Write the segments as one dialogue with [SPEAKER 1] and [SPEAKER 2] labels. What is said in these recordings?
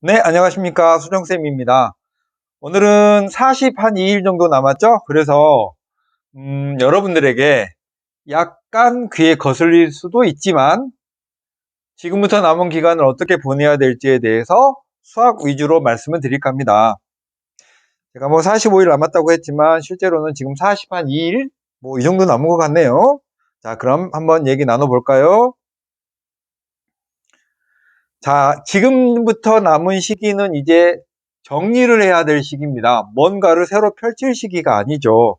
[SPEAKER 1] 네, 안녕하십니까. 수정쌤입니다. 오늘은 2일 정도 남았죠? 그래서, 여러분들에게 약간 귀에 거슬릴 수도 있지만, 지금부터 남은 기간을 어떻게 보내야 될지에 대해서 수학 위주로 말씀을 드릴까 합니다. 제가 뭐 45일 남았다고 했지만, 실제로는 지금 2일? 뭐 이 정도 남은 것 같네요. 자, 그럼 한번 얘기 나눠볼까요? 자, 지금부터 남은 시기는 이제 정리를 해야 될 시기입니다. 뭔가를 새로 펼칠 시기가 아니죠.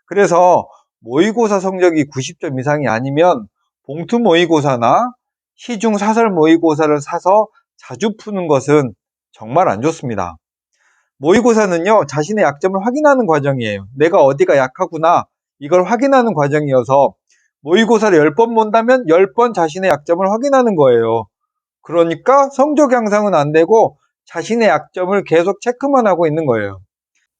[SPEAKER 1] 그래서 모의고사 성적이 90점 이상이 아니면 봉투 모의고사나 시중 사설 모의고사를 사서 자주 푸는 것은 정말 안 좋습니다. 모의고사는요, 자신의 약점을 확인하는 과정이에요. 내가 어디가 약하구나, 이걸 확인하는 과정이어서 모의고사를 10번 본다면 10번 자신의 약점을 확인하는 거예요. 그러니까 성적 향상은 안 되고 자신의 약점을 계속 체크만 하고 있는 거예요.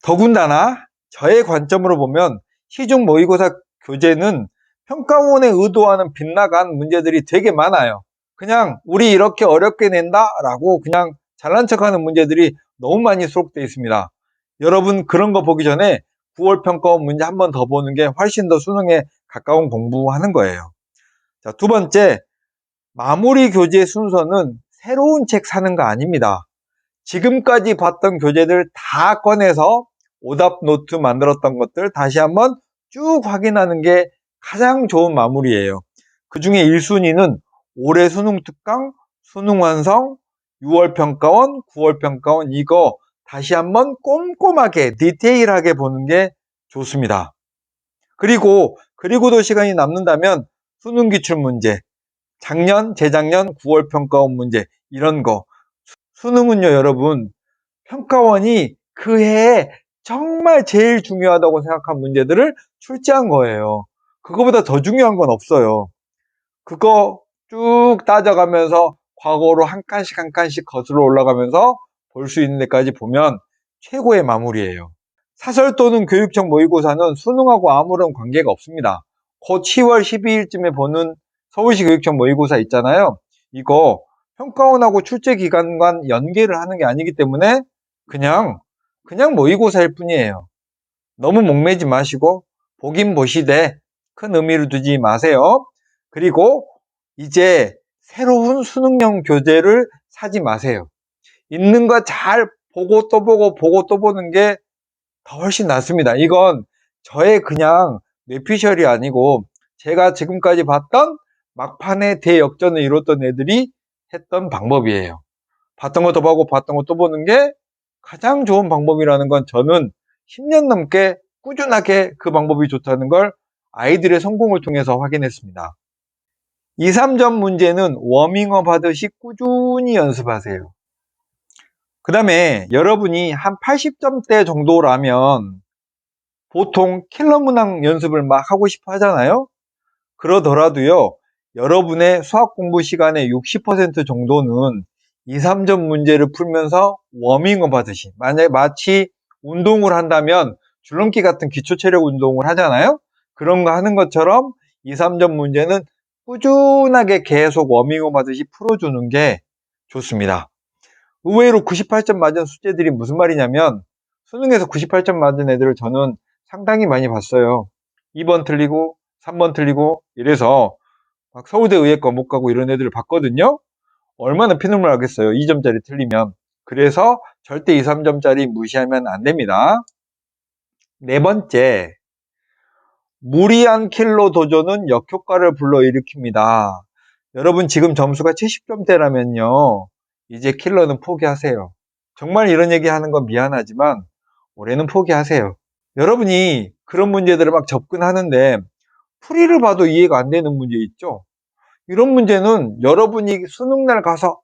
[SPEAKER 1] 더군다나 저의 관점으로 보면 시중 모의고사 교재는 평가원의 의도와는 빗나간 문제들이 되게 많아요. 그냥 우리 이렇게 어렵게 낸다 라고 그냥 잘난 척하는 문제들이 너무 많이 수록되어 있습니다. 여러분 그런 거 보기 전에 9월 평가원 문제 한 번 더 보는 게 훨씬 더 수능에 가까운 공부하는 거예요. 자, 두 번째, 마무리 교재 순서는 새로운 책 사는 거 아닙니다. 지금까지 봤던 교재들 다 꺼내서 오답 노트 만들었던 것들 다시 한번 쭉 확인하는 게 가장 좋은 마무리예요. 그 중에 1순위는 올해 수능 특강, 수능 완성, 6월 평가원, 9월 평가원 이거 다시 한번 꼼꼼하게 디테일하게 보는 게 좋습니다. 그리고도 시간이 남는다면 수능 기출 문제, 작년, 재작년 9월 평가원 문제 이런 거. 수능은요, 여러분, 평가원이 그 해에 정말 제일 중요하다고 생각한 문제들을 출제한 거예요. 그거보다 더 중요한 건 없어요. 그거 쭉 따져가면서 과거로 한 칸씩 한 칸씩 거슬러 올라가면서 볼 수 있는 데까지 보면 최고의 마무리예요. 사설 또는 교육청 모의고사는 수능하고 아무런 관계가 없습니다. 곧 10월 12일쯤에 보는 서울시 교육청 모의고사 있잖아요. 이거 평가원하고 출제기간과 연계를 하는 게 아니기 때문에 그냥 모의고사일 뿐이에요. 너무 목매지 마시고 보긴 보시되 큰 의미를 두지 마세요. 그리고 이제 새로운 수능형 교재를 사지 마세요. 있는 거 잘 보고 또 보고 또 보는 게 더 훨씬 낫습니다. 이건 저의 그냥 뇌피셜이 아니고 제가 지금까지 봤던 막판에 대역전을 이뤘던 애들이 했던 방법이에요. 봤던 거 더 보고 봤던 거 또 보는 게 가장 좋은 방법이라는 건 저는 10년 넘게 꾸준하게 그 방법이 좋다는 걸 아이들의 성공을 통해서 확인했습니다. 2, 3점 문제는 워밍업 하듯이 꾸준히 연습하세요. 그 다음에 여러분이 한 80점대 정도라면 보통 킬러 문항 연습을 막 하고 싶어 하잖아요. 그러더라도요, 여러분의 수학 공부 시간의 60% 정도는 2, 3점 문제를 풀면서 워밍업 하듯이, 만약에 마치 운동을 한다면 줄넘기 같은 기초 체력 운동을 하잖아요. 그런 거 하는 것처럼 2, 3점 문제는 꾸준하게 계속 워밍업 하듯이 풀어주는 게 좋습니다. 의외로 98점 맞은 숙제들이 무슨 말이냐면 수능에서 98점 맞은 애들을 저는 상당히 많이 봤어요. 2번 틀리고 3번 틀리고 이래서 막 서울대 의예과 못 가고 이런 애들을 봤거든요. 얼마나 피눈물 나겠어요. 2점짜리 틀리면. 그래서 절대 2, 3점짜리 무시하면 안 됩니다. 네 번째, 무리한 킬러 도전은 역효과를 불러일으킵니다. 여러분 지금 점수가 70점대라면요. 이제 킬러는 포기하세요. 정말 이런 얘기 하는 건 미안하지만 올해는 포기하세요. 여러분이 그런 문제들을 막 접근하는데 풀이를 봐도 이해가 안 되는 문제 있죠? 이런 문제는 여러분이 수능날 가서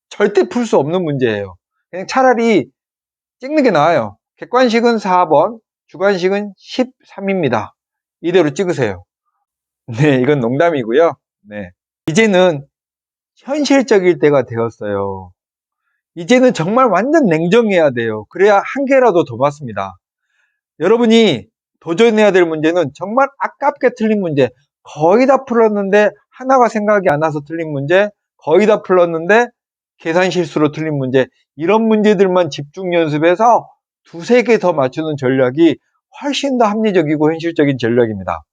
[SPEAKER 1] 절대 풀 수 없는 문제예요. 그냥 차라리 찍는 게 나아요. 객관식은 4번, 주관식은 13입니다. 이대로 찍으세요. 네, 이건 농담이고요. 네. 이제는 현실적일 때가 되었어요. 이제는 정말 완전 냉정해야 돼요. 그래야 한 개라도 더 맞습니다. 여러분이 도전해야 될 문제는 정말 아깝게 틀린 문제, 거의 다 풀었는데 하나가 생각이 안 나서 틀린 문제, 거의 다 풀었는데 계산 실수로 틀린 문제, 이런 문제들만 집중 연습해서 두세 개 더 맞추는 전략이 훨씬 더 합리적이고 현실적인 전략입니다.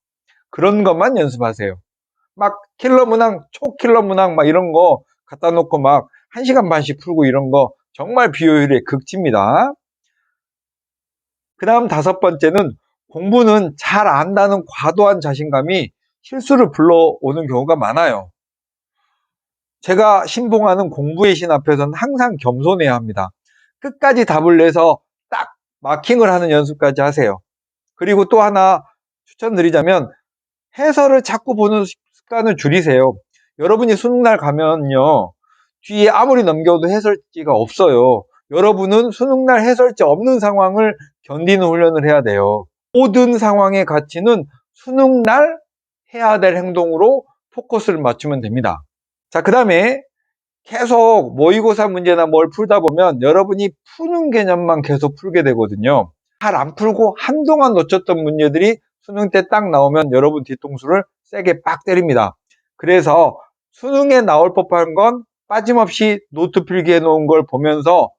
[SPEAKER 1] 그런 것만 연습하세요. 막 킬러 문항, 초킬러 문항 막 이런 거 갖다 놓고 막 1시간 반씩 풀고 이런 거 정말 비효율의 극치입니다. 그 다음 5번째는 공부는 잘 안다는 과도한 자신감이 실수를 불러오는 경우가 많아요. 제가 신봉하는 공부의 신 앞에서는 항상 겸손해야 합니다. 끝까지 답을 내서 딱 마킹을 하는 연습까지 하세요. 그리고 또 하나 추천드리자면 해설을 자꾸 보는 습관을 줄이세요. 여러분이 수능날 가면요, 뒤에 아무리 넘겨도 해설지가 없어요. 여러분은 수능날 해설지 없는 상황을 견디는 훈련을 해야 돼요. 모든 상황의 가치는 수능날 해야 될 행동으로 포커스를 맞추면 됩니다. 자, 그 다음에 계속 모의고사 문제나 뭘 풀다 보면 여러분이 푸는 개념만 계속 풀게 되거든요. 잘 안 풀고 한동안 놓쳤던 문제들이 수능 때 딱 나오면 여러분 뒤통수를 세게 빡 때립니다. 그래서 수능에 나올 법한 건 빠짐없이 노트 필기해 놓은 걸 보면서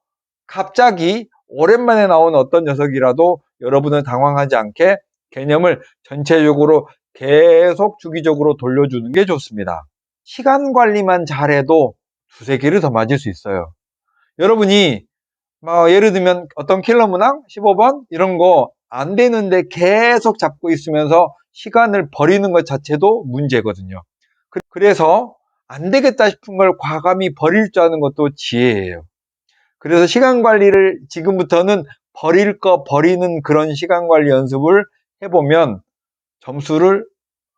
[SPEAKER 1] 갑자기 오랜만에 나온 어떤 녀석이라도 여러분을 당황하지 않게 개념을 전체적으로 계속 주기적으로 돌려주는 게 좋습니다. 시간 관리만 잘해도 두세 개를 더 맞을 수 있어요. 여러분이 예를 들면 어떤 킬러 문항 15번 이런 거 안 되는데 계속 잡고 있으면서 시간을 버리는 것 자체도 문제거든요. 그래서 안 되겠다 싶은 걸 과감히 버릴 줄 아는 것도 지혜예요. 그래서 시간 관리를 지금부터는 버릴 거 버리는 그런 시간 관리 연습을 해보면 점수를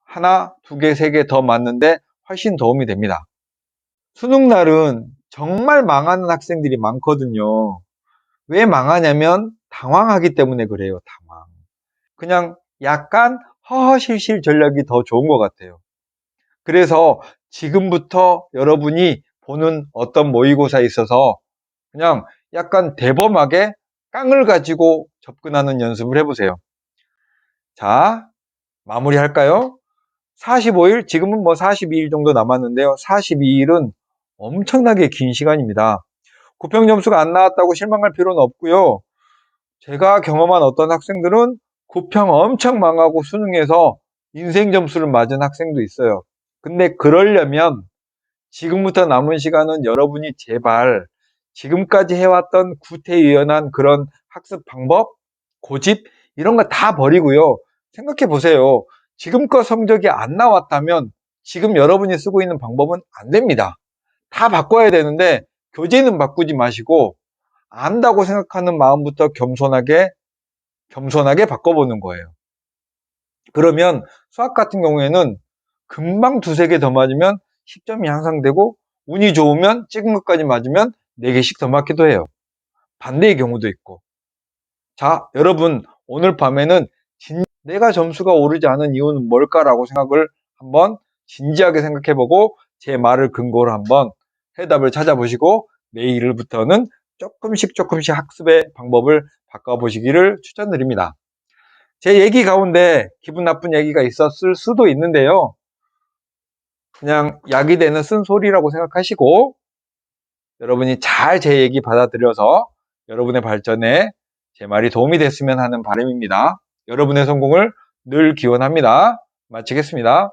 [SPEAKER 1] 하나, 두 개, 세 개 더 맞는데 훨씬 도움이 됩니다. 수능날은 정말 망하는 학생들이 많거든요. 왜 망하냐면 당황하기 때문에 그래요. 당황. 그냥 약간 허허실실 전략이 더 좋은 것 같아요. 그래서 지금부터 여러분이 보는 어떤 모의고사에 있어서 그냥 약간 대범하게 깡을 가지고 접근하는 연습을 해보세요. 자, 마무리할까요? 45일, 지금은 42일 정도 남았는데요. 42일은 엄청나게 긴 시간입니다. 고평 점수가 안 나왔다고 실망할 필요는 없고요. 제가 경험한 어떤 학생들은 고평 엄청 망하고 수능에서 인생 점수를 맞은 학생도 있어요. 근데 그러려면 지금부터 남은 시간은 여러분이 제발 지금까지 해왔던 구태의연한 그런 학습 방법, 고집 이런 거 다 버리고요. 생각해 보세요. 지금껏 성적이 안 나왔다면 지금 여러분이 쓰고 있는 방법은 안 됩니다. 다 바꿔야 되는데 교재는 바꾸지 마시고 안다고 생각하는 마음부터 겸손하게 바꿔보는 거예요. 그러면 수학 같은 경우에는 금방 두세 개 더 맞으면 10점이 향상되고 운이 좋으면 찍은 것까지 맞으면 4개씩 더 맞기도 해요. 반대의 경우도 있고. 자, 여러분 오늘 밤에는 내가 점수가 오르지 않은 이유는 뭘까라고 생각을 한번 진지하게 생각해보고 제 말을 근거로 한번 해답을 찾아보시고 내일부터는 조금씩 학습의 방법을 바꿔보시기를 추천드립니다. 제 얘기 가운데 기분 나쁜 얘기가 있었을 수도 있는데요. 그냥 약이 되는 쓴소리라고 생각하시고 여러분이 잘 제 얘기 받아들여서 여러분의 발전에 제 말이 도움이 됐으면 하는 바람입니다. 여러분의 성공을 늘 기원합니다. 마치겠습니다.